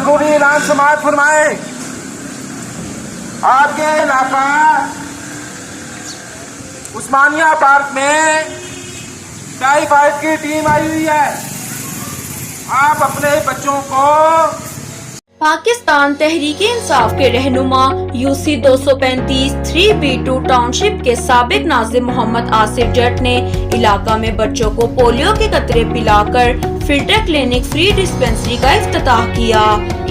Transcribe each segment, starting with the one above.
जरूरी ऐलान समाअत फरमाए। आपके इलाका उस्मानिया पार्क में टाइफाइड की टीम आई हुई है। आप अपने बच्चों को पाकिस्तान तहरीके इंसाफ के रहनुमा UC 235 3B2 टाउनशिप के साबिक नाज़िम मोहम्मद आसिफ जट ने इलाका में बच्चों को पोलियो के कतरे पिलाकर फिल्टर क्लिनिक फ्री डिस्पेंसरी का इफ्तिताह किया।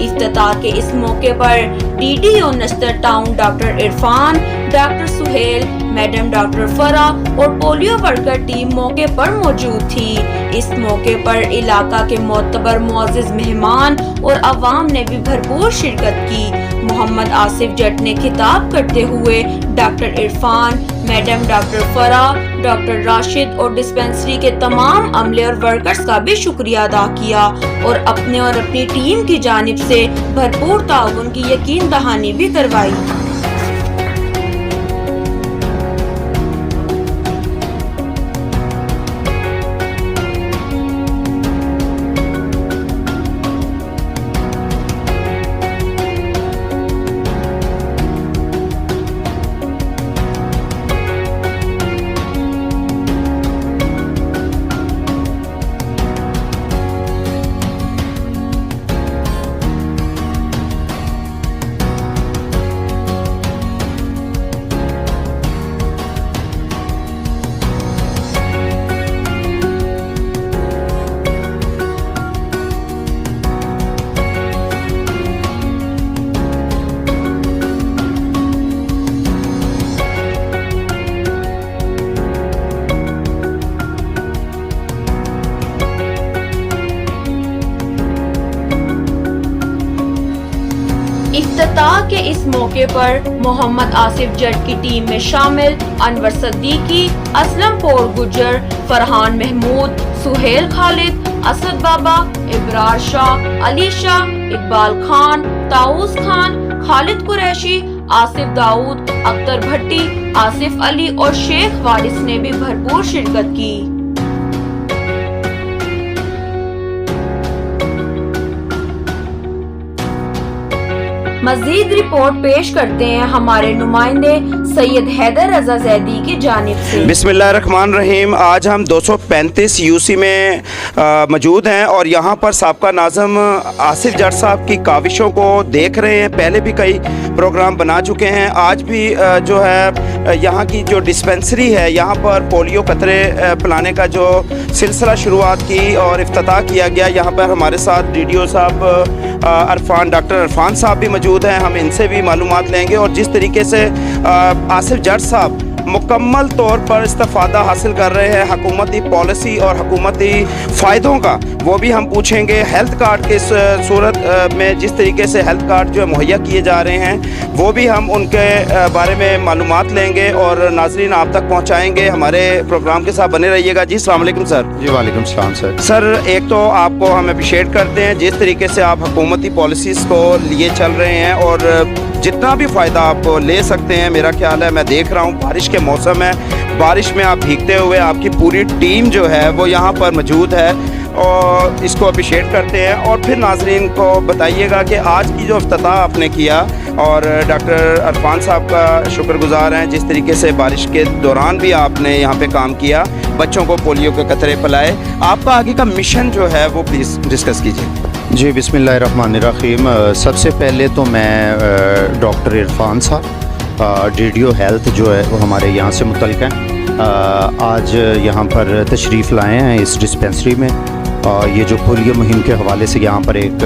इफ्तिताह के इस मौके पर DDO Nashtar town doctor Irfan, doctor Suhail, madam doctor Farah और पोलियो वर्कर टीम मौके पर मौजूद थी। इस मौके पर इलाका के मोतबर मुअज़्ज़िज़ मेहमान और अवाम ने भी भरपूर शिरकत की। मोहम्मद आसिफ जट ने खिताब करते हुए डॉक्टर इरफान, मैडम डॉक्टर फरा, डॉक्टर राशिद और डिस्पेंसरी के तमाम अमले और वर्कर्स का भी शुक्रिया अदा किया और अपनी टीम की जानिब से भरपूर ताउन की यकीन दहानी भी करवाई। इफ्तिताह के इस मौके पर मोहम्मद आसिफ जट की टीम में शामिल अनवर सद्दीकी, असलम कौर गुज्जर, फरहान महमूद, सुहेल खालिद, असद बाबा, इब्रार शाह, अली शाह, इकबाल खान, ताऊस खान, खालिद कुरैशी, आसिफ दाऊद, अख्तर भट्टी, आसिफ अली और शेख वारिस ने भी भरपूर शिरकत की। मजीद रिपोर्ट पेश करते हैं हमारे नुमाइंदे सैयद हैदर रजा जैदी की जानिब से। बिस्मिल्लाहिर्रहमानिर्रहीम। आज हम 235 UC में मौजूद हैं और यहाँ पर साबका नाज़िम आसिफ जट साहब की काविशों को देख रहे हैं। पहले भी कई प्रोग्राम बना चुके हैं। आज भी जो है यहाँ की जो डिस्पेंसरी है, यहाँ पर पोलियो कतरे पिलाने का जो सिलसिला शुरुआत की और इफ्तिताह किया गया। यहाँ पर हमारे साथ DDO साहब डॉक्टर इरफान साहब भी मौजूद हैं। हम इनसे भी मालूमात लेंगे और जिस तरीके से आसिफ जट साहब मुकम्मल तौर पर इस्तिफ़ादा हासिल कर रहे हैं हुकूमती पॉलिसी और हुकूमती फ़ायदों का, वो भी हम पूछेंगे। हेल्थ कार्ड के सूरत में जिस तरीके से हेल्थ कार्ड जो मुहैया किए जा रहे हैं, वो भी हम उनके बारे में मालूमात लेंगे और नाज़रीन आप तक पहुँचाएँगे। हमारे प्रोग्राम के साथ बने रहिएगा। जी अस्सलाम वालेकुम सर। जी वालेकुम सलाम सर। सर, एक तो आपको हम अप्रिशिएट करते हैं जिस तरीके से आप हुकूमती पॉलिसीज़ को लिए चल रहे हैं और जितना भी फ़ायदा आप ले सकते हैं। मेरा ख्याल है, मैं देख रहा हूँ बारिश के मौसम है, बारिश में आप भीगते हुए आपकी पूरी टीम जो है वो यहाँ पर मौजूद है और इसको अप्रिशिएट करते हैं। और फिर नाज़रीन को बताइएगा कि आज की जो इफ्तिताह आपने किया और डॉक्टर इरफान साहब का शुक्रगुज़ार हैं जिस तरीके से बारिश के दौरान भी आपने यहाँ पे काम किया, बच्चों को पोलियो के कतरे पिलाए। आपका आगे का मिशन जो है वो प्लीज़ डिस्कस कीजिए। जी बिस्मिल्लाहिर्रहमानिर्रहीम। सबसे पहले तो मैं डॉक्टर इरफान साहब DDO हेल्थ जो है वो हमारे यहाँ से मुतल्लिक हैं, आज यहाँ पर तशरीफ़ लाए हैं इस डिस्पेंसरी में। ये जो पोलियो मुहिम के हवाले से यहाँ पर एक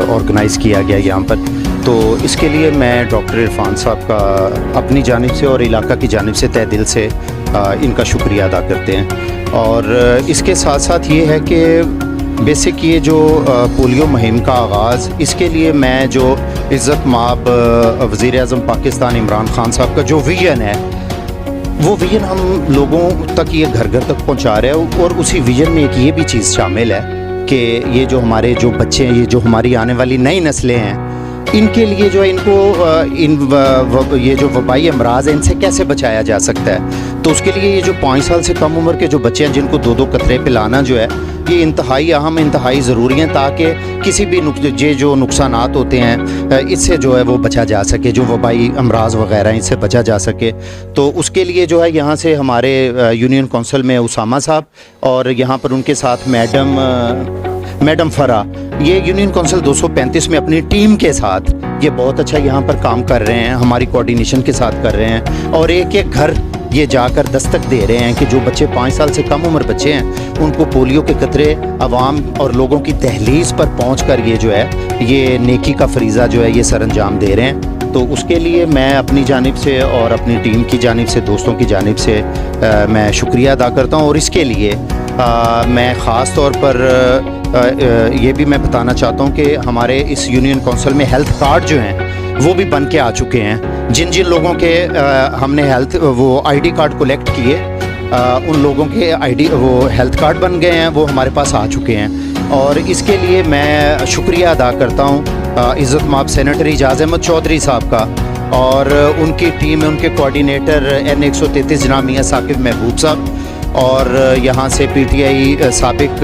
ऑर्गेनाइज़ किया गया यहाँ पर, तो इसके लिए मैं डॉक्टर इरफान साहब का अपनी जानिब से और इलाका की जानिब से तहे दिल से इनका शुक्रिया अदा करते हैं। और इसके साथ साथ ये है कि बेसिक ये जो पोलियो मुहिम का आगाज़, इसके लिए मैं जो इज़्ज़त माब वज़ीर-ए-आज़म पाकिस्तान इमरान खान साहब का जो विज़न है, वो विज़न हम लोगों तक ये घर घर तक पहुंचा रहे हैं। और उसी विज़न में एक ये भी चीज़ शामिल है कि ये जो हमारे जो बच्चे हैं, ये जो हमारी आने वाली नई नस्लें हैं, इनके लिए जो है इनको ये जो वबाई अमराज है इनसे कैसे बचाया जा सकता है। तो उसके लिए ये जो 5 साल से कम उम्र के जो बच्चे हैं जिनको 2-2 कतरे पिलाना जो है ये इंतहाई अहम, इंतहाई ज़रूरी हैं, ताकि किसी भी ये जो नुकसानात होते हैं इससे जो है वो बचा जा सके, जो वबाई अमराज वगैरह हैं इससे बचा जा सके। तो उसके लिए जो है यहाँ से हमारे यूनियन कौंसिल में उसामा साहब और यहाँ पर उनके साथ मैडम फ़रा, ये यूनियन कौंसिल 235 में अपनी टीम के साथ ये बहुत अच्छा यहाँ पर काम कर रहे हैं, हमारी कोऑर्डिनेशन के साथ कर रहे हैं और एक एक घर ये जाकर दस्तक दे रहे हैं कि जो बच्चे 5 साल से कम उम्र बच्चे हैं उनको पोलियो के कतरे आवाम और लोगों की दहलीज पर पहुंचकर ये जो है ये नेकी का फरीज़ा जो है ये सरअंजाम दे रहे हैं। तो उसके लिए मैं अपनी जानिब से और अपनी टीम की जानिब से, दोस्तों की जानिब से मैं शुक्रिया अदा करता हूँ। और इसके लिए मैं ख़ास तौर पर ये भी मैं बताना चाहता हूँ कि हमारे इस यूनियन कौंसिल में हेल्थ कार्ड जो हैं वो भी बन के आ चुके हैं। जिन जिन लोगों के हमने आईडी कार्ड कलेक्ट किए उन लोगों के वो हेल्थ कार्ड बन गए हैं, वो हमारे पास आ चुके हैं। और इसके लिए मैं शुक्रिया अदा करता हूँ इज़्ज़त माब सेनेटर एजाज़ अहमद चौधरी साहब का और उनकी टीम में उनके कोऑर्डिनेटर N133 जनाब मियाँ साकिब महबूब साहब और यहाँ से PTI साबिक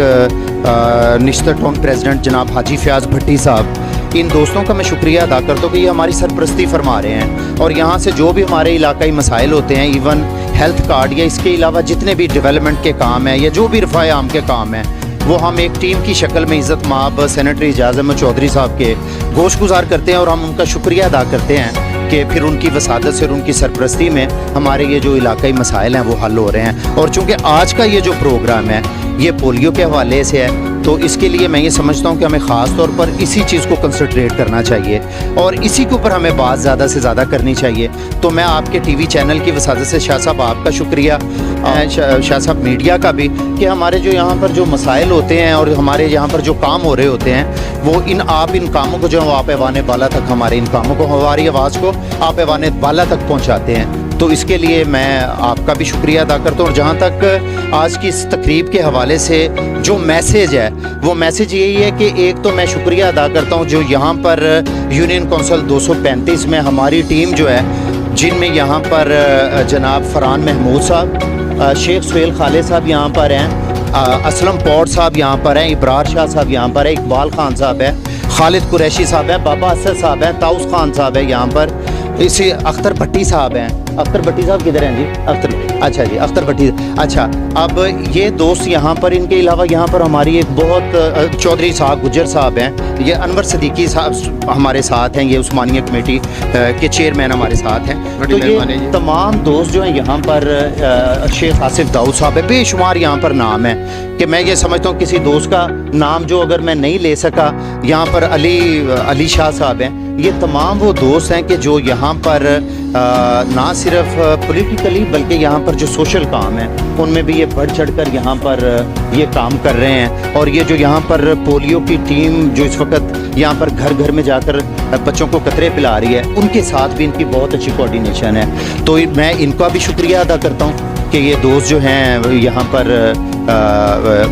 निश्तर टाउन प्रेसिडेंट जनाब हाजी फयाज भट्टी साहब, इन दोस्तों का मैं शुक्रिया अदा करता हूँ कि ये हमारी सरपरस्ती फरमा रहे हैं। और यहाँ से जो भी हमारे इलाकाई मसाइल होते हैं, इवन हेल्थ कार्ड या इसके अलावा जितने भी डेवलपमेंट के काम हैं या जो भी रफ़ाए आम के काम हैं, वो हम एक टीम की शक्ल में इज़्ज़त माब सेनेटर एजाज़ अहमद चौधरी साहब के गोशगुजार करते हैं और हम उनका शुक्रिया अदा करते हैं कि फिर उनकी वसादत से और उनकी सरपरस्ती में हमारे ये जो इलाकाई मसाइल हैं वो हल हो रहे हैं। और चूँकि आज का ये जो प्रोग्राम है ये पोलियो के हवाले से है, तो इसके लिए मैं ये समझता हूँ कि हमें ख़ास तौर पर इसी चीज़ को कंसंट्रेट करना चाहिए और इसी के ऊपर हमें बात ज़्यादा से ज़्यादा करनी चाहिए। तो मैं आपके टीवी चैनल की वसादत से शाह साहब आपका शुक्रिया, शाह साहब मीडिया का भी, कि हमारे जो यहाँ पर जो मसाइल होते हैं और हमारे यहाँ पर जो काम हो रहे होते हैं वो इन कामों को जो आप ऐवान बाला तक, हमारे इन कामों को, हमारी आवाज़ को आप ऐवान बाला तक पहुँचाते हैं। तो इसके लिए मैं आपका भी शुक्रिया अदा करता हूँ। और जहाँ तक आज की इस तकरीब के हवाले से जो मैसेज है वो मैसेज यही है कि एक तो मैं शुक्रिया अदा करता हूँ जो यहाँ पर यूनियन कौंसिल 235 में हमारी टीम जो है, जिनमें यहाँ पर जनाब फरहान महमूद साहब, शेख सुहेल खालिद साहब यहाँ पर हैं, असलम पौड़ साहब यहाँ पर हैं, इब्रार शाह साहब यहाँ पर है, इकबाल खान साहब है, खालिद कुरैशी साहब है, बाबा असद साहब हैं, ताउस खान साहब है यहाँ पर, इसी अख्तर भट्टी साहब हैं। अख्तर भट्टी साहब किधर हैं जी? अच्छा जी, अख्तर भट्टी। अच्छा, अब ये दोस्त यहाँ पर, इनके अलावा यहाँ पर हमारी एक बहुत चौधरी साहब गुज्जर साहब हैं, ये अनवर सदीकी साहब हमारे साथ हैं, ये उस्मानिया कमेटी के चेयरमैन हमारे साथ हैं। तो ये तमाम दोस्त जो हैं यहाँ पर, शेख आसिफ दाऊद साहब है, बेशुमार यहाँ पर नाम है कि मैं ये समझता हूँ किसी दोस्त का नाम जो अगर मैं नहीं ले सका, यहाँ पर अली शाह साहब हैं। ये तमाम वो दोस्त हैं कि जो यहाँ पर ना सिर्फ पॉलिटिकली बल्कि यहाँ पर जो सोशल काम है उनमें भी ये बढ़ चढ़कर यहाँ पर ये काम कर रहे हैं। और ये जो यहाँ पर पोलियो की टीम जो इस वक्त यहाँ पर घर घर में जाकर बच्चों को कतरे पिला रही है, उनके साथ भी इनकी बहुत अच्छी कोऑर्डिनेशन है। तो मैं इनका भी शुक्रिया अदा करता हूँ कि ये दोस्त जो हैं यहाँ पर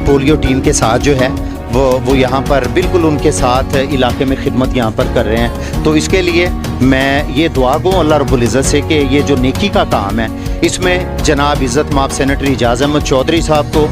पोलियो टीम के साथ जो है वो यहाँ पर बिल्कुल उनके साथ इलाके में खिदमत यहाँ पर कर रहे हैं। तो इसके लिए मैं ये दुआ गो अल्लाह रब्बुल इज़्ज़त से कि ये जो नेकी का काम है इसमें जनाब इज़्ज़त माब सेनेटर एजाज़ अहमद चौधरी साहब को,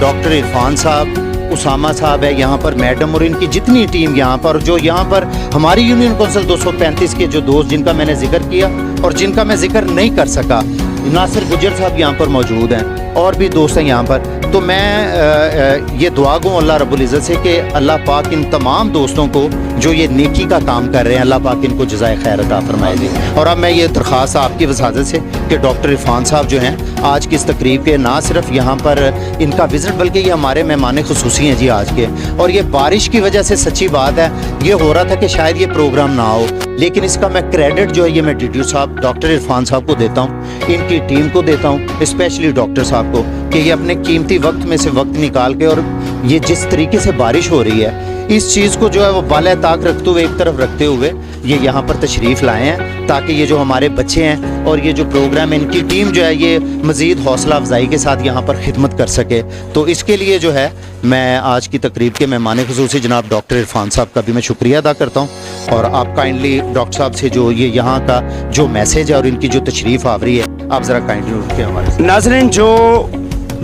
डॉक्टर इरफान साहब, उसामा साहब है यहाँ पर, मैडम और इनकी जितनी टीम यहाँ पर, जो यहाँ पर हमारी यूनियन कौंसिल 235 के जो दोस्त जिनका मैंने जिक्र किया और जिनका मैं जिक्र नहीं कर सका, नासिर गुज्जर साहब यहाँ पर मौजूद हैं और भी दोस्त हैं यहाँ पर। तो मैं ये दुआ गो अल्लाह रब्बुल इज़्ज़त से कि अल्लाह पाक इन तमाम दोस्तों को जो ये नेकी का काम कर रहे हैं, अल्लाह पाक इनको जज़ाए खैर अता फरमाए जी। और अब मैं ये दरख्वास्त आपकी वसादत से कि डॉक्टर इरफान साहब जो हैं आज की इस तकरीब के ना सिर्फ यहाँ पर इनका विज़िट बल्कि ये हमारे मेहमान खुसूसी हैं जी आज के। और ये बारिश की वजह से सच्ची बात है ये हो रहा था कि शायद ये प्रोग्राम ना हो, लेकिन इसका मैं क्रेडिट जो है ये मैं DTO साहब डॉक्टर इरफान साहब को देता हूँ, इनकी टीम को देता हूँ, स्पेशली डॉक्टर साहब को, कि ये अपने कीमती वक्त में से वक्त निकाल के और ये जिस तरीके से बारिश हो रही है इस चीज़ को जो है वो बाला ताक रखते हुए, एक तरफ रखते हुए ये यहाँ पर तशरीफ़ लाए हैं ताकि ये जो हमारे बच्चे हैं और ये जो प्रोग्राम है इनकी टीम जो है ये मज़ीद हौसला अफजाई के साथ यहाँ पर खिदमत कर सके। तो इसके लिए जो है मैं आज की तकरीब के मेहमान खुसूसी जनाब डॉक्टर इरफान साहब का भी मैं शुक्रिया अदा करता हूँ और आप काइंडली डॉक्टर साहब से जो ये यहाँ का जो मैसेज है और इनकी जो तशरीफ़ आवरी है, आप ज़रा काइंडली उनके हमारे साथ। नाज़रीन, जो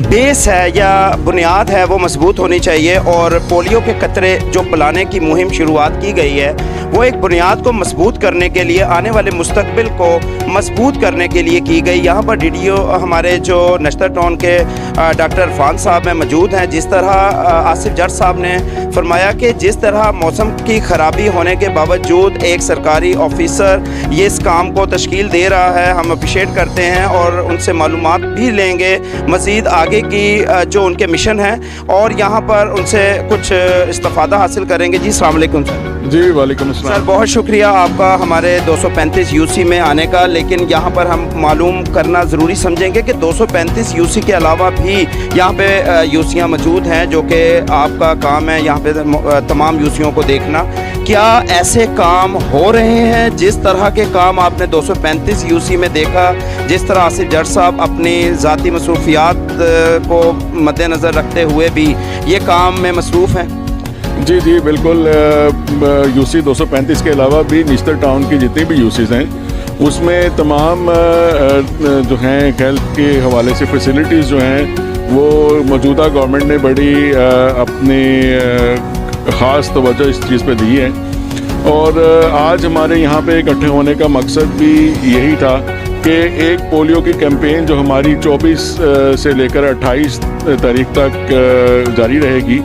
बेस है या बुनियाद है वो मजबूत होनी चाहिए और पोलियो के कतरे जो पिलाने की मुहिम शुरुआत की गई है वो एक बुनियाद को मजबूत करने के लिए, आने वाले मुस्तकबिल को मजबूत करने के लिए की गई। यहाँ पर डीडीओ हमारे जो नश्तर टाउन के डॉक्टर इरफान साहब में मौजूद हैं। जिस तरह आसिफ जट साहब ने फरमाया कि जिस तरह मौसम की ख़राबी होने के बावजूद एक सरकारी ऑफिसर ये इस काम को तश्कील दे रहा है, हम अप्रिशिएट करते हैं और उनसे मालूमात भी लेंगे मज़ीद आगे की जो उनके मिशन है और यहाँ पर उनसे कुछ इस्तिफ़ादा हासिल करेंगे। जी अस्सलाम वालेकुम सर। जी वालेकुम अस्सलाम। सर बहुत शुक्रिया आपका हमारे 235 यूसी में आने का, लेकिन यहाँ पर हम मालूम करना ज़रूरी समझेंगे कि 235 यूसी के अलावा भी यहाँ पे यूसियाँ मौजूद हैं जो कि आपका काम है यहाँ पे तमाम यूसियों को देखना। क्या ऐसे काम हो रहे हैं जिस तरह के काम आपने 235 यूसी में देखा, जिस तरह आसिफ जट साहब अपनी ज़ाती मसरूफियात को मद्देनज़र रखते हुए भी ये काम में मसरूफ़ हैं? जी जी बिल्कुल। यूसी 235 के अलावा भी निश्तर टाउन की जितनी भी यूसीज़ हैं उसमें तमाम जो हैं हेल्थ के हवाले से फैसिलिटीज़ जो हैं वो मौजूदा गवर्नमेंट ने बड़ी अपनी ख़ास तवज्जो इस चीज़ पे दी है। और आज हमारे यहाँ पे इकट्ठे होने का मकसद भी यही था कि एक पोलियो की कैंपेन जो हमारी 24 से लेकर 28 तारीख तक जारी रहेगी,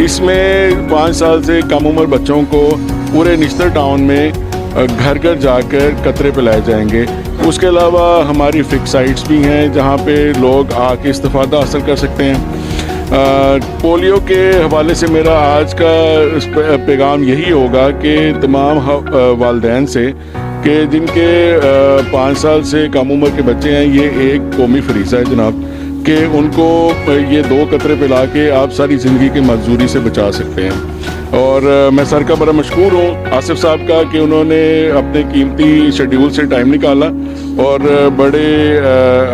इसमें 5 साल से कम उम्र बच्चों को पूरे निश्तर टाउन में घर घर जाकर कतरे पिलाए जाएंगे। उसके अलावा हमारी फिक्स साइट्स भी हैं जहां पे लोग आके इस्तिफ़ादा हासिल कर सकते हैं। पोलियो के हवाले से मेरा आज का पैगाम यही होगा कि तमाम वालिदैन से कि जिनके 5 साल से कम उम्र के बच्चे हैं, ये एक कौमी फरीज़ा है जनाब कि उनको ये 2 कतरे पिला के आप सारी ज़िंदगी की मजदूरी से बचा सकते हैं। और मैं सर का बड़ा मशकूर हूँ आसिफ साहब का कि उन्होंने अपने कीमती शेड्यूल से टाइम निकाला और बड़े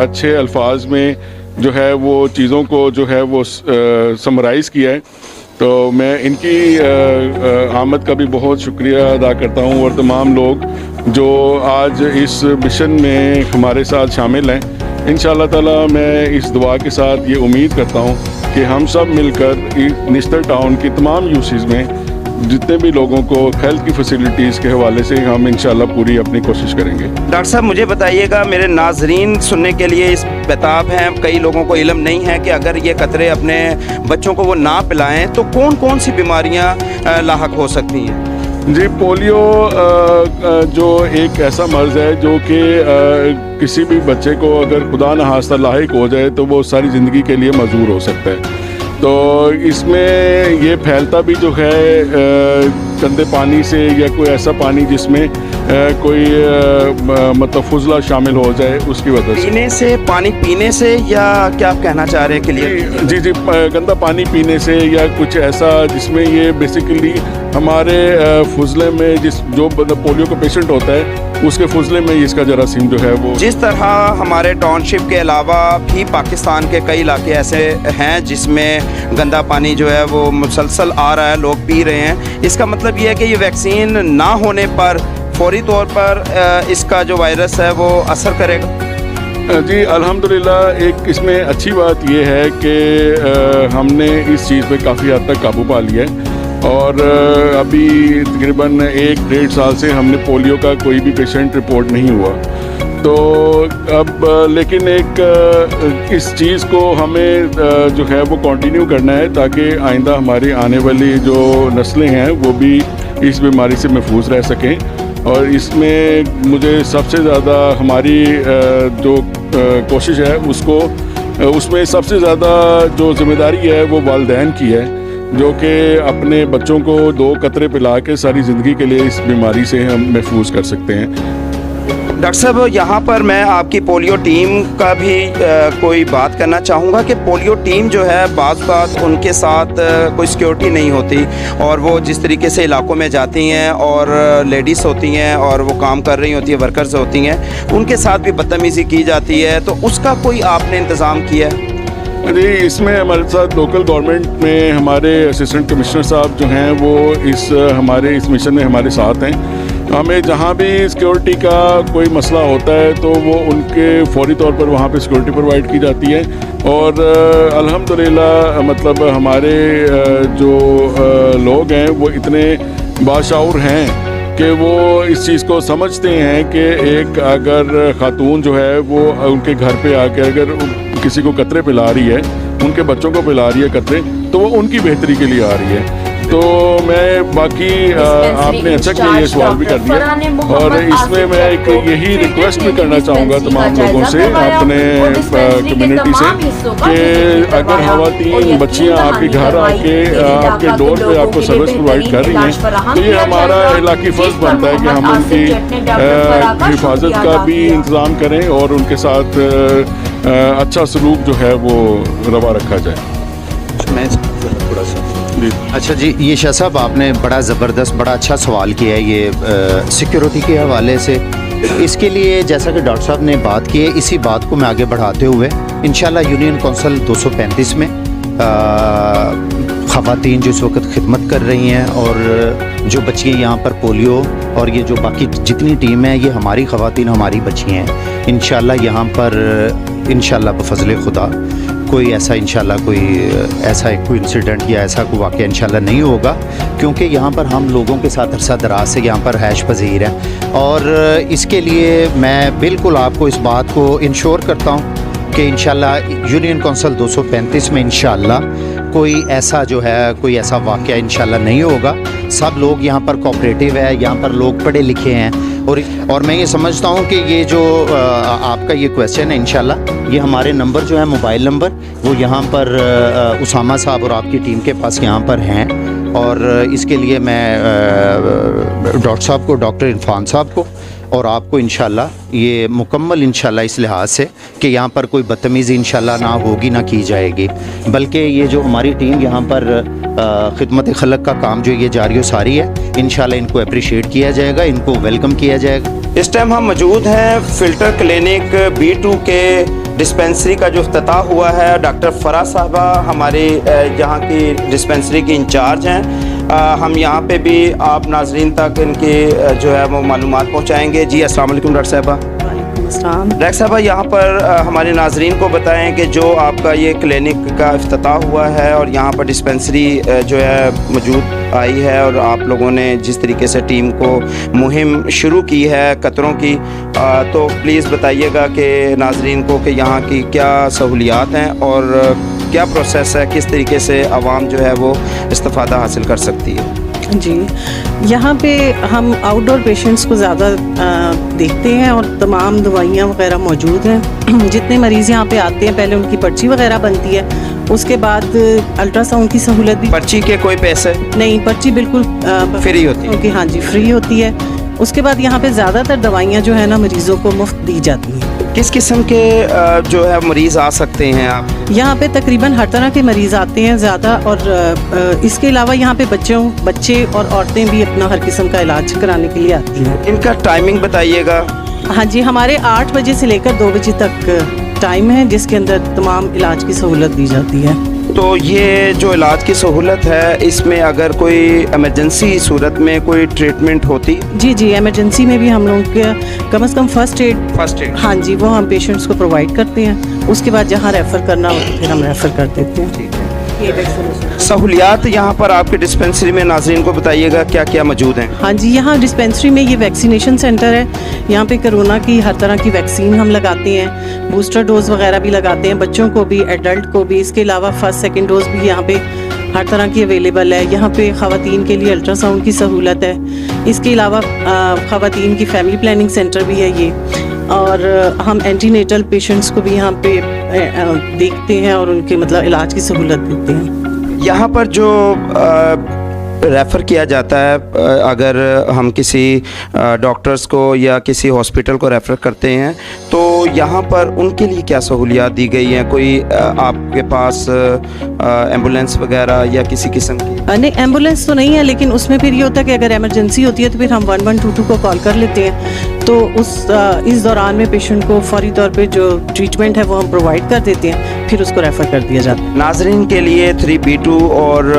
अच्छे अल्फाज में जो है वो चीज़ों को जो है वो समराइज़ किया है। तो मैं इनकी आमद का भी बहुत शुक्रिया अदा करता हूँ और तमाम लोग जो आज इस मिशन में हमारे साथ शामिल हैं। इंशाअल्लाह ताला मैं इस दुआ के साथ ये उम्मीद करता हूँ कि हम सब मिलकर निश्तर टाउन की तमाम यूसीज़ में जितने भी लोगों को हेल्थ की फैसिलिटीज़ के हवाले से हम इंशाअल्लाह पूरी अपनी कोशिश करेंगे। डॉक्टर साहब मुझे बताइएगा, मेरे नाजरीन सुनने के लिए इस बेताब हैं, कई लोगों को इल्म नहीं है कि अगर ये कतरे अपने बच्चों को वो ना पिलाएं तो कौन कौन सी बीमारियां लाहक हो सकती हैं? जी पोलियो जो एक ऐसा मर्ज़ है जो कि किसी भी बच्चे को अगर खुदा न खास्ता लाहिक हो जाए तो वो सारी ज़िंदगी के लिए मजबूर हो सकता है। तो इसमें ये फैलता भी जो है गंदे पानी से या कोई ऐसा पानी जिसमें कोई मतलब फुजला शामिल हो जाए उसकी वजह से। पीने से, पानी पीने से, या क्या आप कहना चाह रहे हैं क्लियर? जी जी गंदा पानी पीने से या कुछ ऐसा जिसमें ये बेसिकली हमारे फुजले में जो पोलियो का पेशेंट होता है उसके फुजले में इसका जरासीम जो है वो। जिस तरह हमारे टाउनशिप के अलावा भी पाकिस्तान के कई इलाके ऐसे हैं जिसमें गंदा पानी जो है वो मुसलसल आ रहा है, लोग पी रहे हैं, इसका मतलब ये है कि ये वैक्सीन ना होने पर फौरी तौर पर इसका जो वायरस है वो असर करेगा? जी अल्हम्दुलिल्लाह एक इसमें अच्छी बात ये है कि हमने इस चीज़ पे काफ़ी हद तक काबू पा लिया है और अभी तकरीबन 1-1.5 साल से हमने पोलियो का कोई भी पेशेंट रिपोर्ट नहीं हुआ। तो अब लेकिन एक इस चीज़ को हमें जो है वो कंटिन्यू करना है ताकि आइंदा हमारी आने वाली जो नस्लें हैं वो भी इस बीमारी से महफूज रह सकें। और इसमें मुझे सबसे ज़्यादा हमारी जो कोशिश है उसमें सबसे ज़्यादा जो ज़िम्मेदारी है वो वालिदैन की है जो कि अपने बच्चों को 2 कतरे पिला के सारी ज़िंदगी के लिए इस बीमारी से हम महफूज कर सकते हैं। डॉक्टर साहब यहाँ पर मैं आपकी पोलियो टीम का भी कोई बात करना चाहूँगा कि पोलियो टीम जो है बाज़ बात उनके साथ कोई सिक्योरिटी नहीं होती और वो जिस तरीके से इलाकों में जाती हैं और लेडीज़ होती हैं और वो काम कर रही होती हैं, वर्कर्स होती हैं, उनके साथ भी बदतमीज़ी की जाती है, तो उसका कोई आपने इंतज़ाम किया है? जी, इसमें हमारे साथ लोकल गवर्नमेंट में हमारे असिस्टेंट कमिश्नर साहब जो हैं वो हमारे इस मिशन में हमारे साथ हैं। हमें जहाँ भी सिक्योरिटी का कोई मसला होता है तो वो उनके फौरी तौर पर वहाँ पे सिक्योरिटी प्रोवाइड की जाती है और अल्हम्दुलिल्लाह मतलब हमारे जो लोग हैं वो इतने बाशऊर हैं कि वो इस चीज़ को समझते हैं कि एक अगर ख़ातून जो है वो उनके घर पे आके अगर किसी को कतरे पिला रही है, उनके बच्चों को पिला रही है कतरे, तो वो उनकी बेहतरी के लिए आ रही है। तो मैं बाकी आपने अच्छा किया ये सवाल भी कर दिया और इसमें मैं एक यही रिक्वेस्ट भी करना चाहूँगा तमाम लोगों से, अपने कम्युनिटी से, कि अगर ख़वातीन बच्चियाँ आपके घर आके आपके डोर पे आपको सर्विस प्रोवाइड कर रही हैं तो ये हमारा इलाकी फ़र्ज बनता है कि हम उनकी हिफाजत का भी इंतज़ाम करें और उनके साथ अच्छा सलूक जो है वो रवा रखा जाए। मैं थोड़ा सा अच्छा जी, ये शाह साहब आपने बड़ा ज़बरदस्त बड़ा अच्छा सवाल किया है ये सिक्योरिटी के हवाले से। इसके लिए जैसा कि डॉक्टर साहब ने बात की है, इसी बात को मैं आगे बढ़ाते हुए इंशाल्लाह यूनियन काउंसिल 235 में ख़वातीन जो इस वक्त खिदमत कर रही हैं और जो बच्चियाँ यहाँ पर पोलियो और ये जो बाकी जितनी टीम है ये हमारी ख़वातीन हमारी बच्चियाँ हैं। इंशाल्लाह यहाँ पर इंशाल्लाह बफ़ज़ल खुदा कोई ऐसा इंशाल्लाह कोई इंसिडेंट या ऐसा कोई वाक़या इंशाल्लाह नहीं होगा, क्योंकि यहाँ पर हम लोगों के साथ अरसा दराज से यहाँ पर हैश पज़ीर है और इसके लिए मैं बिल्कुल आपको इस बात को इंश्योर करता हूँ कि इंशाल्लाह यूनियन काउंसिल 235 में इंशाल्लाह कोई ऐसा जो है कोई ऐसा वाक़या इंशाल्लाह नहीं होगा। सब लोग यहाँ पर कोऑपरेटिव है, यहाँ पर लोग पढ़े लिखे हैं और मैं ये समझता हूँ कि ये जो आपका ये क्वेश्चन है इंशाल्लाह ये हमारे नंबर जो है मोबाइल नंबर वो यहाँ पर उसामा साहब और आपकी टीम के पास यहाँ पर हैं और इसके लिए मैं डॉक्टर साहब को डॉक्टर इरफान साहब को और आपको इंशाल्लाह ये मुकम्मल इंशाल्लाह इस लिहाज से कि यहाँ पर कोई बदतमीज़ी इंशाल्लाह ना होगी ना की जाएगी, बल्कि ये जो हमारी टीम यहाँ पर खिदमत खलक का काम जो ये जारी व सारी है इंशाल्लाह इनको अप्रिशिएट किया जाएगा, इनको वेलकम किया जाएगा। इस टाइम हम मौजूद हैं फ़िल्टर क्लिनिक B2 के डिस्पेंसरी का जो इफ्तिताह हुआ है। डॉक्टर फ़रा साहबा हमारे यहाँ की डिस्पेंसरी की इंचार्ज हैं। हम यहाँ पे भी आप नाजरीन तक इनके जो है वो मालूमात पहुँचाएँगे। जी अस्सलाम वालेकुम डॉक्टर साहबा। डॉक्टर साहबा यहाँ पर हमारे नाजरीन को बताएं कि जो आपका ये क्लिनिक का इफ्तिताह हुआ है और यहाँ पर डिस्पेंसरी जो है मौजूद आई है और आप लोगों ने जिस तरीके से टीम को मुहिम शुरू की है कतरों की, तो प्लीज़ बताइएगा कि नाजरीन को कि यहाँ की क्या सहूलियात हैं और क्या प्रोसेस है, किस तरीके से आवाम जो है वो इस्तिफ़ादा हासिल कर सकती है। जी, यहाँ पे हम आउटडोर पेशेंट्स को ज़्यादा देखते हैं और तमाम दवाइयाँ वगैरह मौजूद हैं। जितने मरीज़ यहाँ पे आते हैं पहले उनकी पर्ची वगैरह बनती है, उसके बाद अल्ट्रासाउंड की सहूलत भी। पर्ची के कोई पैसे नहीं, पर्ची बिल्कुल फ्री होती है। ओके, हाँ जी, फ्री होती है। उसके बाद यहाँ पे ज़्यादातर दवाइयाँ जो है ना मरीज़ों को मुफ्त दी जाती हैं। किस किस्म के जो है मरीज़ आ सकते हैं आप यहाँ पे? तकरीबन हर तरह के मरीज़ आते हैं ज़्यादा, और इसके अलावा यहाँ पे बच्चे और औरतें भी अपना हर किस्म का इलाज कराने के लिए आती हैं। इनका टाइमिंग बताइएगा। हाँ जी, हमारे 8 बजे से लेकर 2 बजे तक टाइम है जिसके अंदर तमाम इलाज की सहूलत दी जाती है। तो ये जो इलाज की सहूलत है इसमें अगर कोई इमरजेंसी सूरत में कोई ट्रीटमेंट होती? जी, इमरजेंसी में भी हम लोग कम से कम फर्स्ट एड हाँ जी वो हम पेशेंट्स को प्रोवाइड करते हैं। उसके बाद जहाँ रेफ़र करना हो तो फिर हम रेफ़र कर देते हैं। सहूलियात यहाँ पर आपके डिस्पेंसरी में नाज़रीन को बताइएगा क्या क्या मौजूद हैं। हाँ जी, यहाँ डिस्पेंसरी में ये वैक्सीनेशन सेंटर है। यहाँ पे कोरोना की हर तरह की वैक्सीन हम लगाते हैं, बूस्टर डोज वगैरह भी लगाते हैं, बच्चों को भी एडल्ट को भी। इसके अलावा फर्स्ट सेकंड डोज भी यहाँ पे हर तरह की अवेलेबल है। यहाँ पे ख़वातीन के लिए अल्ट्रासाउंड की सहूलत है। इसके अलावा ख़वातीन की फैमिली प्लानिंग सेंटर भी है ये, और हम एंटीनेटल पेशेंट्स को भी यहाँ पे देखते हैं और उनके मतलब इलाज की सहूलत देते हैं। यहाँ पर जो रेफ़र किया जाता है, अगर हम किसी डॉक्टर्स को या किसी हॉस्पिटल को रेफ़र करते हैं तो यहाँ पर उनके लिए क्या सहूलियात दी गई हैं? कोई आपके पास एम्बुलेंस वगैरह या किसी किस्म की? नहीं, एम्बुलेंस तो नहीं है, लेकिन उसमें फिर ये होता है कि अगर इमरजेंसी होती है तो फिर हम 1122 को कॉल कर लेते हैं। तो इस दौरान में पेशेंट को फौरी तौर पे जो ट्रीटमेंट है वो हम प्रोवाइड कर देते हैं। फिर उसको रेफ़र कर दिया जाता है। नाजरीन के लिए 3B2 और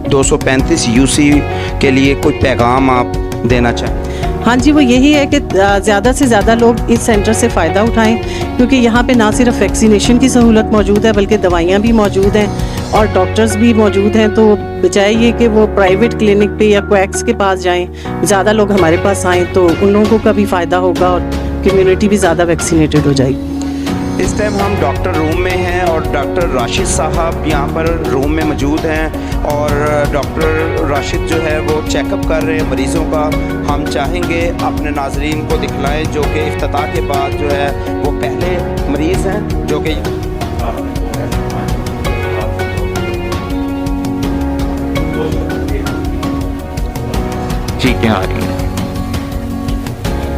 235 यूसी के लिए कोई पैगाम आप देना चाहें? हाँ जी, वो यही है कि ज़्यादा से ज़्यादा लोग इस सेंटर से फ़ायदा उठाएं, क्योंकि यहाँ पे ना सिर्फ वैक्सीनेशन की सहूलत मौजूद है बल्कि दवाइयाँ भी मौजूद हैं और डॉक्टर्स भी मौजूद हैं। तो बजाय ये कि वो प्राइवेट क्लिनिक पे या क्वैक्स के पास जाएं, ज़्यादा लोग हमारे पास आएँ तो उन लोगों का भी फ़ायदा होगा और कम्युनिटी भी ज़्यादा वैक्सीनेटेड हो जाएगी। इस टाइम हम डॉक्टर रूम में हैं और डॉक्टर राशिद साहब यहाँ पर रूम में मौजूद हैं और डॉक्टर राशिद जो है वो चेकअप कर रहे हैं मरीज़ों का। हम चाहेंगे अपने नाजरीन को दिखलाएं जो कि इफ्तिताह के बाद जो है वो पहले मरीज़ हैं जो कि चीखें आ रही हैं।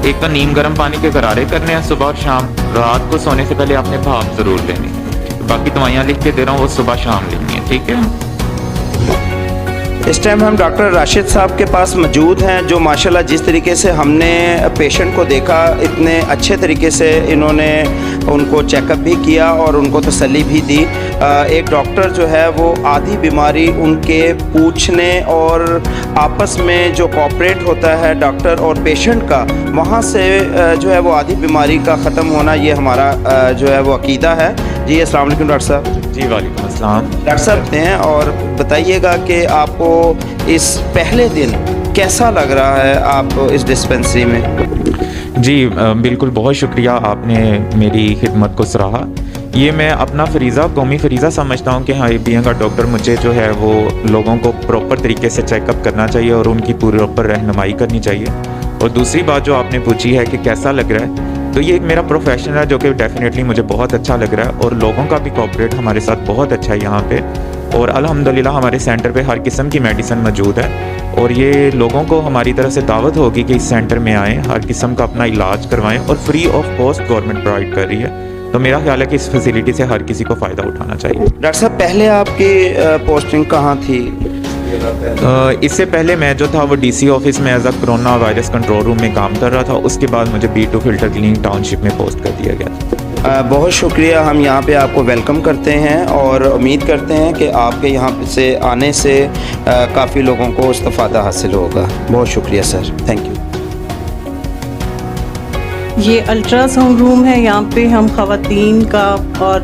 एक तो नीम गर्म पानी के गरारे करने हैं सुबह और शाम। रात को सोने से पहले आपने भाप जरूर लेनी। बाकी दवाइयाँ लिख के दे रहा हूँ वो सुबह शाम लेनी है, ठीक है। इस टाइम हम डॉक्टर राशिद साहब के पास मौजूद हैं जो माशाल्लाह जिस तरीके से हमने पेशेंट को देखा इतने अच्छे तरीके से इन्होंने उनको चेकअप भी किया और उनको तसल्ली भी दी। एक डॉक्टर जो है वो आधी बीमारी उनके पूछने और आपस में जो कोऑपरेट होता है डॉक्टर और पेशेंट का, वहाँ से जो है वो आधी बीमारी का ख़त्म होना ये हमारा जो है वो अकीदा है। जी अस्सलाम वालेकुम डॉक्टर साहब। जी वालेकुम अस्सलाम। डॉक्टर साहब हैं और बताइएगा कि आपको इस पहले दिन कैसा लग रहा है आप इस डिस्पेंसरी में? जी बिल्कुल, बहुत शुक्रिया आपने मेरी खिदमत को सराहा। ये मैं अपना फरीज़ा कौमी फरीज़ा समझता हूँ कि हाँ बीइंग का डॉक्टर मुझे जो है वो लोगों को प्रॉपर तरीके से चेकअप करना चाहिए और उनकी प्रॉपर रहनुमाई करनी चाहिए। और दूसरी बात जो आपने पूछी है कि कैसा लग रहा है, तो ये एक मेरा प्रोफेशन है जो कि डेफिनेटली मुझे बहुत अच्छा लग रहा है और लोगों का भी कोऑपरेट हमारे साथ बहुत अच्छा है यहाँ पे। और अल्हम्दुलिल्लाह हमारे सेंटर पे हर किस्म की मेडिसिन मौजूद है और ये लोगों को हमारी तरफ से दावत होगी कि इस सेंटर में आएँ, हर किस्म का अपना इलाज करवाएं और free of cost government provide कर रही है। तो मेरा ख्याल है कि इस फैसिलिटी से हर किसी को फ़ायदा उठाना चाहिए। डॉक्टर साहब पहले आपकी पोस्टिंग कहाँ थी? इससे पहले मैं जो था वो DC ऑफिस में as a coronavirus control room में काम कर रहा था। उसके बाद मुझे B2 फिल्टर क्लिनिक टाउनशिप में पोस्ट कर दिया गया। बहुत शुक्रिया, हम यहाँ पे आपको वेलकम करते हैं और उम्मीद करते हैं कि आपके यहाँ से आने से काफ़ी लोगों को इस्तिफ़ादा हासिल होगा। बहुत शुक्रिया सर, थैंक यू। ये अल्ट्रासाउंड रूम है, यहाँ पे हम ख़वातीन का और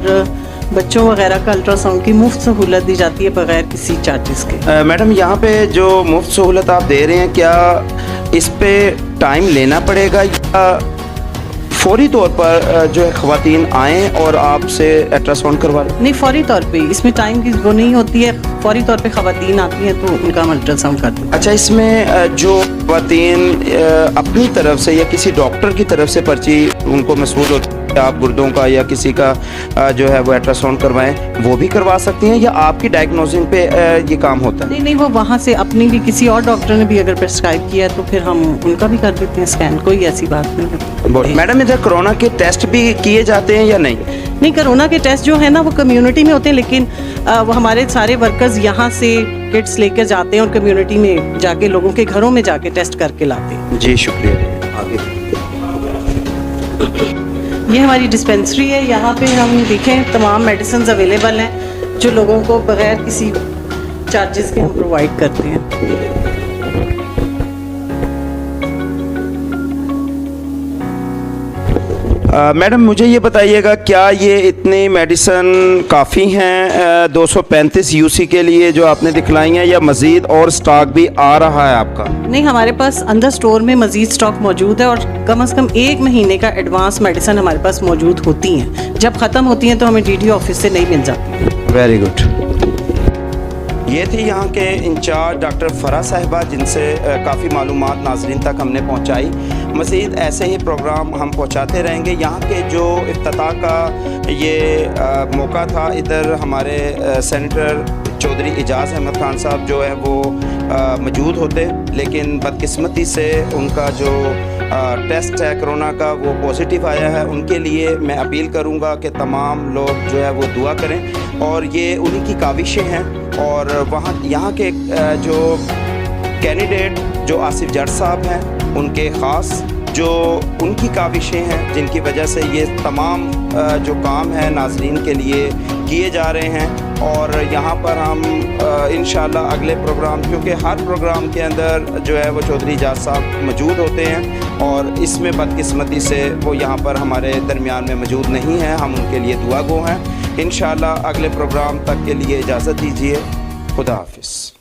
बच्चों वगैरह का अल्ट्रासाउंड की मुफ्त सहूलत दी जाती है बगैर किसी चार्जेस के। मैडम यहाँ पे जो मुफ्त सहूलत आप दे रहे हैं क्या इस पे टाइम लेना पड़ेगा या फौरी तौर पर जो है ख़वातीन आएँ और आपसे अल्ट्रासाउंड करवा लें? नहीं, फौरी तौर पे, इसमें टाइम की वो नहीं होती है। फौरी तौर पे ख़वातीन आती हैं तो उनका हम अल्ट्रासाउंड करते हैं। अच्छा, इसमें जो ख़वातीन अपनी तरफ से या किसी डॉक्टर की तरफ से पर्ची उनको महसूल होती है आप गुर्दों का या किसी का जो है वो अल्ट्रासाउंड करवाएं, वो भी करवा सकती हैं या आपकी डायग्नोसिंग पे ये काम होता है? नहीं, वो वहाँ से अपनी भी किसी और डॉक्टर ने भी अगर प्रेस्क्राइब किया है तो फिर हम उनका भी कर देते हैं स्कैन, कोई ऐसी बात नहीं है। मैडम इधर कोरोना के टेस्ट भी किए जाते हैं या नहीं? नहीं, कोरोना के टेस्ट जो है ना वो कम्युनिटी में होते हैं, लेकिन वो हमारे सारे वर्कर्स यहाँ से किट्स लेकर जाते हैं और कम्युनिटी में जाके लोगों के घरों में जाके टेस्ट करके लाते हैं। जी शुक्रिया। आगे ये हमारी डिस्पेंसरी है, यहाँ पे हम देखें तमाम मेडिसिन अवेलेबल हैं जो लोगों को बगैर किसी चार्जेस के हम प्रोवाइड करते हैं। मैडम मुझे ये बताइएगा क्या ये इतनी मेडिसिन काफ़ी हैं 235 यूसी के लिए जो आपने दिखलाई हैं या मज़ीद और स्टॉक भी आ रहा है आपका? नहीं, हमारे पास अंदर स्टोर में मज़ीद स्टॉक मौजूद है और कम से कम 1 महीने का एडवांस मेडिसिन हमारे पास मौजूद होती हैं। जब ख़त्म होती हैं तो हमें DDO ऑफिस से नहीं मिल जाती। Very good. ये थी यहाँ के इंचार्ज डॉक्टर फ़रा साहिबा जिनसे काफ़ी मालूमात नाज़रीन तक हमने पहुँचाई। मज़ीद ऐसे ही प्रोग्राम हम पहुँचाते रहेंगे। यहाँ के जो इफ्तिताह का ये मौका था, इधर हमारे सेनेटर चौधरी एजाज़ अहमद खान साहब जो है वो मौजूद होते, लेकिन बदकिस्मती से उनका जो टेस्ट है कोरोना का वो पॉजिटिव आया है। उनके लिए मैं अपील करूँगा कि तमाम लोग जो है वो दुआ करें और ये उन्हीं की काविशें हैं। और वहाँ यहाँ के जो कैंडिडेट जो आसिफ जट साहब हैं उनके ख़ास जो उनकी काविशें हैं जिनकी वजह से ये तमाम जो काम है नाज़रीन के लिए किए जा रहे हैं। और यहाँ पर हम इंशाल्लाह अगले प्रोग्राम, क्योंकि हर प्रोग्राम के अंदर जो है वो चौधरी एजाज साहब मौजूद होते हैं और इसमें बदकिस्मती से वो यहाँ पर हमारे दरमियान में मौजूद नहीं हैं, हम उनके लिए दुआ गो हैं। इंशाल्लाह अगले प्रोग्राम तक के लिए इजाज़त दीजिए। खुदा हाफिज़।